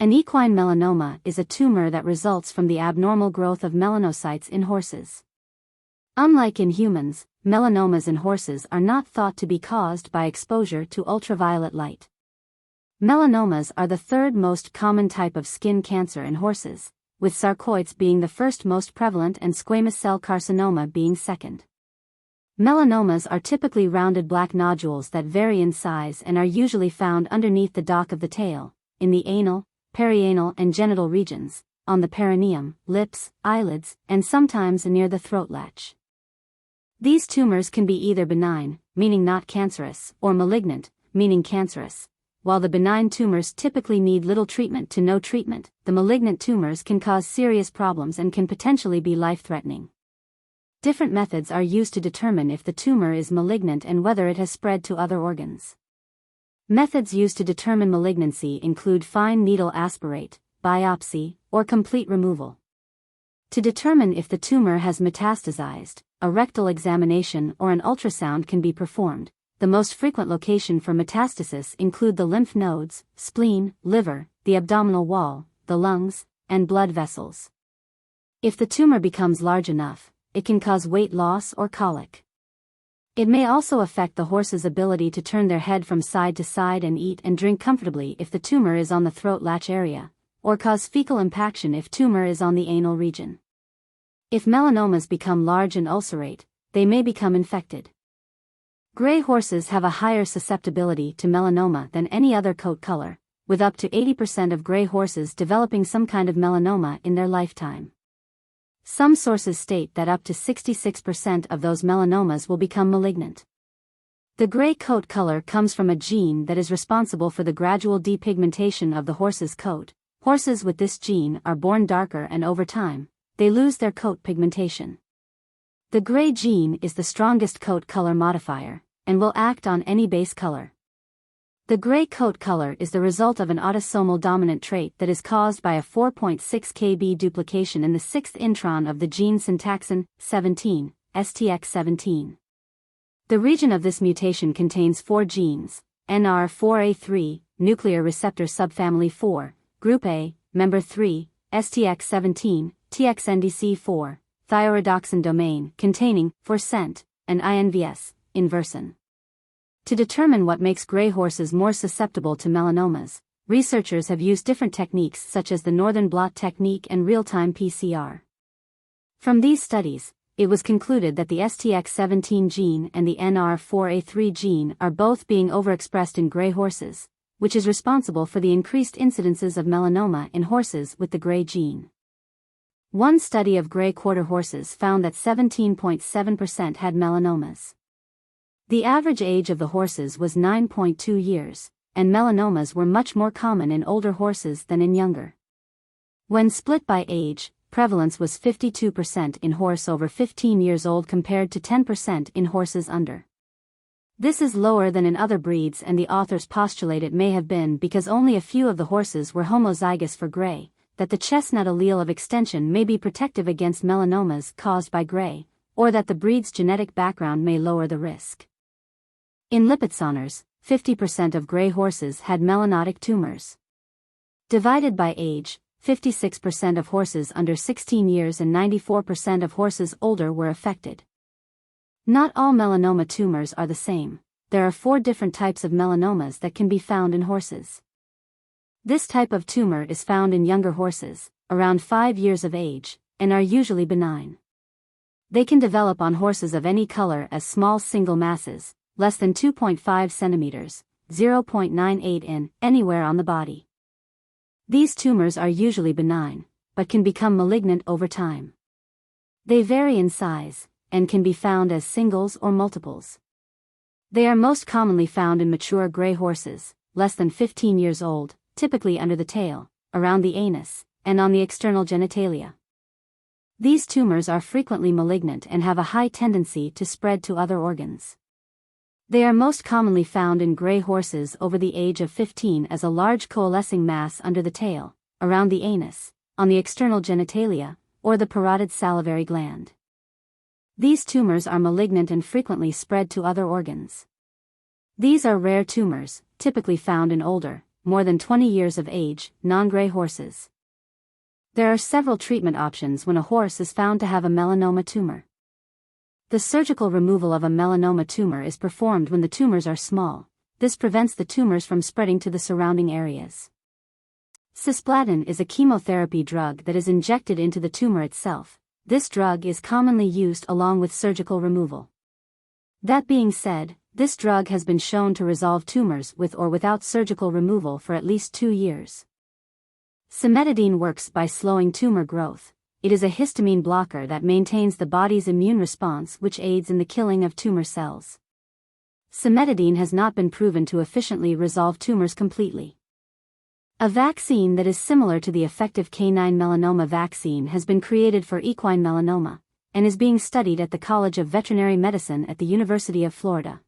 An equine melanoma is a tumor that results from the abnormal growth of melanocytes in horses. Unlike in humans, melanomas in horses are not thought to be caused by exposure to ultraviolet light. Melanomas are the third most common type of skin cancer in horses, with sarcoids being the first most prevalent and squamous-cell carcinoma being second. Melanomas are typically rounded black nodules that vary in size and are usually found underneath the dock of the tail, in the anal, perianal and genital regions, on the perineum, lips, eyelids, and sometimes near the throatlatch. These tumors can be either benign, meaning not cancerous, or malignant, meaning cancerous. While the benign tumors typically need little treatment to no treatment, the malignant tumors can cause serious problems and can potentially be life-threatening. Different methods are used to determine if the tumor is malignant and whether it has spread to other organs. Methods used to determine malignancy include fine needle aspirate, biopsy, or complete removal. To determine if the tumor has metastasized, a rectal examination or an ultrasound can be performed. The most frequent location for metastasis include the lymph nodes, spleen, liver, the abdominal wall, the lungs, and blood vessels. If the tumor becomes large enough, it can cause weight loss or colic. It may also affect the horse's ability to turn their head from side to side and eat and drink comfortably if the tumor is on the throat latch area, or cause fecal impaction if tumor is on the anal region. If melanomas become large and ulcerate, they may become infected. Gray horses have a higher susceptibility to melanoma than any other coat color, with up to 80% of gray horses developing some kind of melanoma in their lifetime. Some sources state that up to 66% of those melanomas will become malignant. The gray coat color comes from a gene that is responsible for the gradual depigmentation of the horse's coat. Horses with this gene are born darker and over time, they lose their coat pigmentation. The gray gene is the strongest coat color modifier, and will act on any base color. The gray coat color is the result of an autosomal dominant trait that is caused by a 4.6 kb duplication in the 6th intron of the gene syntaxin 17, STX17. The region of this mutation contains 4 genes: NR4A3, nuclear receptor subfamily 4, group A, member 3, STX17, TXNDC4, thioredoxin domain containing 4%, and INVS, inversin. To determine what makes gray horses more susceptible to melanomas, researchers have used different techniques such as the northern blot technique and real-time PCR. From these studies, it was concluded that the STX17 gene and the NR4A3 gene are both being overexpressed in gray horses, which is responsible for the increased incidences of melanoma in horses with the gray gene. One study of gray quarter horses found that 17.7% had melanomas. The average age of the horses was 9.2 years, and melanomas were much more common in older horses than in younger. When split by age, prevalence was 52% in horse over 15 years old compared to 10% in horses under. This is lower than in other breeds, and the authors postulate it may have been because only a few of the horses were homozygous for gray, that the chestnut allele of extension may be protective against melanomas caused by gray, or that the breed's genetic background may lower the risk. In Lipizzaner's, 50% of gray horses had melanotic tumors. Divided by age, 56% of horses under 16 years and 94% of horses older were affected. Not all melanoma tumors are the same. There are 4 different types of melanomas that can be found in horses. This type of tumor is found in younger horses, around 5 years of age, and are usually benign. They can develop on horses of any color as small single masses, less than 2.5 centimeters, 0.98 in, anywhere on the body. These tumors are usually benign, but can become malignant over time. They vary in size, and can be found as singles or multiples. They are most commonly found in mature gray horses, less than 15 years old, typically under the tail, around the anus, and on the external genitalia. These tumors are frequently malignant and have a high tendency to spread to other organs. They are most commonly found in gray horses over the age of 15 as a large coalescing mass under the tail, around the anus, on the external genitalia, or the parotid salivary gland. These tumors are malignant and frequently spread to other organs. These are rare tumors, typically found in older, more than 20 years of age, non-gray horses. There are several treatment options when a horse is found to have a melanoma tumor. The surgical removal of a melanoma tumor is performed when the tumors are small. This prevents the tumors from spreading to the surrounding areas. Cisplatin is a chemotherapy drug that is injected into the tumor itself. This drug is commonly used along with surgical removal. That being said, this drug has been shown to resolve tumors with or without surgical removal for at least 2 years. Cimetidine works by slowing tumor growth. It is a histamine blocker that maintains the body's immune response, which aids in the killing of tumor cells. Cimetidine has not been proven to efficiently resolve tumors completely. A vaccine that is similar to the effective canine melanoma vaccine has been created for equine melanoma, and is being studied at the College of Veterinary Medicine at the University of Florida.